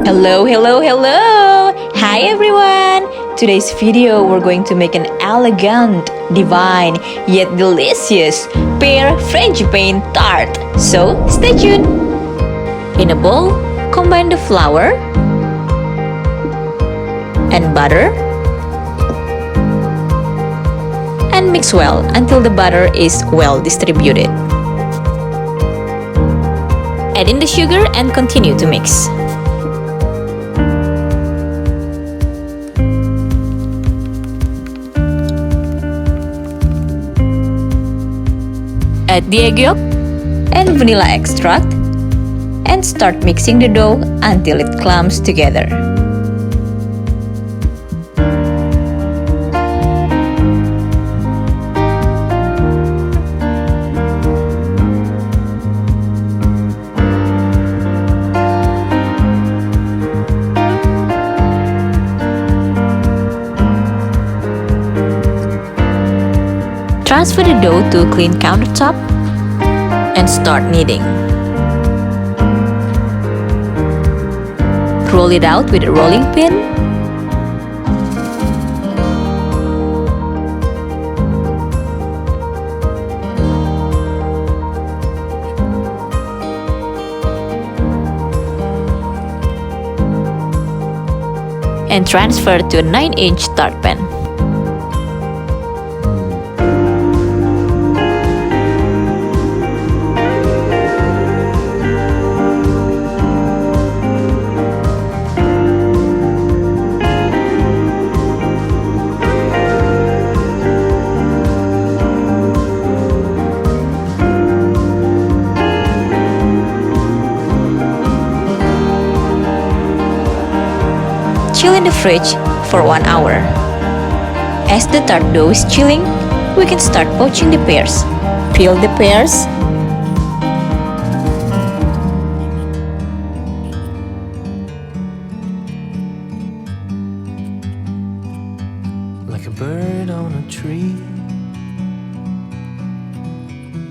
Hello, hello, hello! Hi everyone! Today's video we're going to make an elegant, divine, yet delicious Pear Frangipane Tart. So stay tuned! In a bowl, combine the flour and butter and mix well until the butter is well distributed. Add in the sugar and continue to mix. Add the egg yolk and vanilla extract and start mixing the dough until it clumps together. Transfer the dough to a clean countertop and start kneading. Roll it out with a rolling pin. And transfer to a 9-inch tart pan. Chill in the fridge for 1 hour. As the tart dough is chilling, we can start poaching the pears. Peel the pears, like a bird on a tree.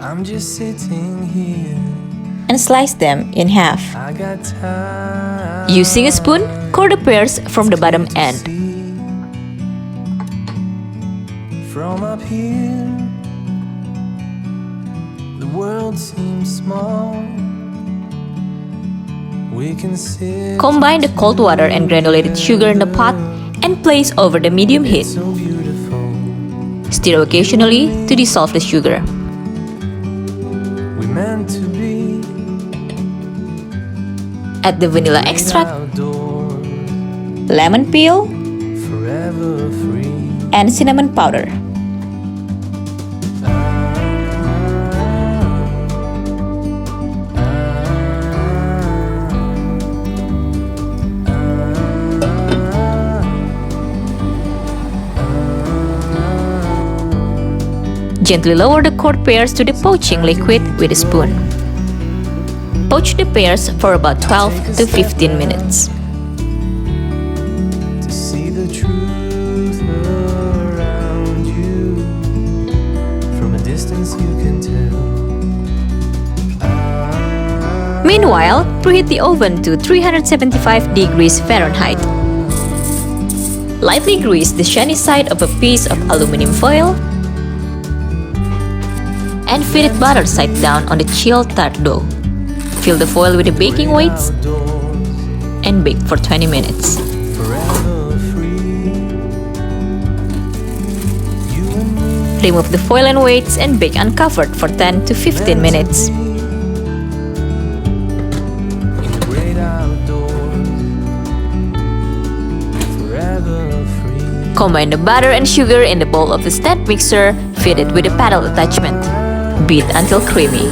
I'm just sitting here. and slice them in half. I got time. Using a spoon, core the pears from the bottom end. From up here, the world seems small. We can sit. Combine the cold water and granulated sugar in the pot and place over the medium heat. So beautiful. Stir occasionally to dissolve the sugar. We meant to be. Add the vanilla extract, Outdoors, lemon peel, forever free. and cinnamon powder. Gently lower the cored pears to the poaching liquid with a spoon. Poach the pears for about 12 to 15 minutes. To see the truth around you. From a distance you can tell. Meanwhile, preheat the oven to 375 degrees Fahrenheit. Lightly grease the shiny side of a piece of aluminum foil and feed it butter side down on the chilled tart dough. Fill the foil with the baking weights and bake for 20 minutes. Forever free. You and me. Remove the foil and weights and bake uncovered for 10 to 15 minutes. In the great outdoors. Forever free. Combine the butter and sugar in the bowl of the stand mixer. Feed it with a paddle attachment. Beat until creamy.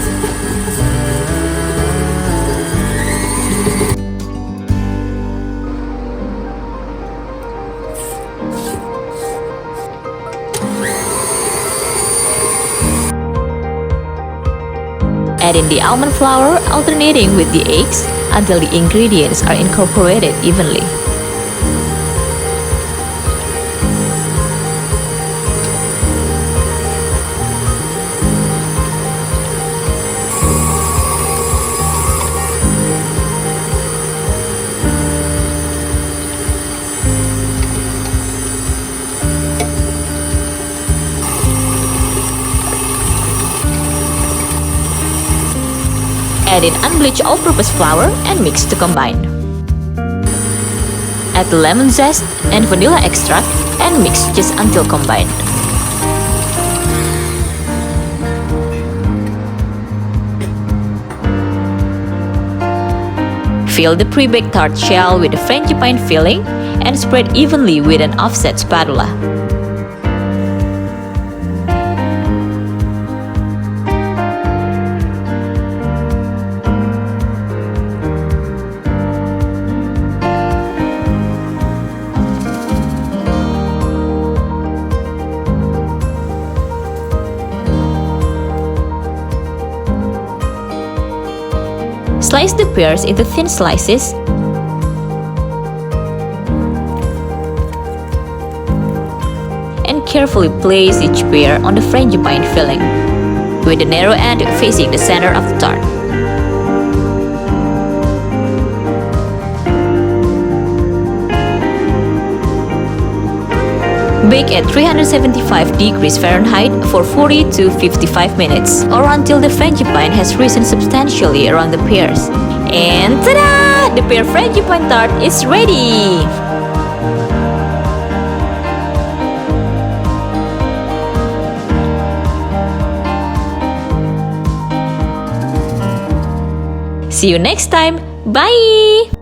Add in the almond flour, alternating with the eggs until the ingredients are incorporated evenly. Add in unbleached all-purpose flour and mix to combine. Add lemon zest and vanilla extract and mix just until combined. Fill the pre-baked tart shell with the frangipane filling and spread evenly with an offset spatula. Slice the pears into thin slices and carefully place each pear on the frangipane filling, with the narrow end facing the center of the tart. Bake at 375 degrees Fahrenheit for 40 to 55 minutes, or until the frangipane has risen substantially around the pears. And ta-da! The pear frangipane tart is ready! See you next time. Bye!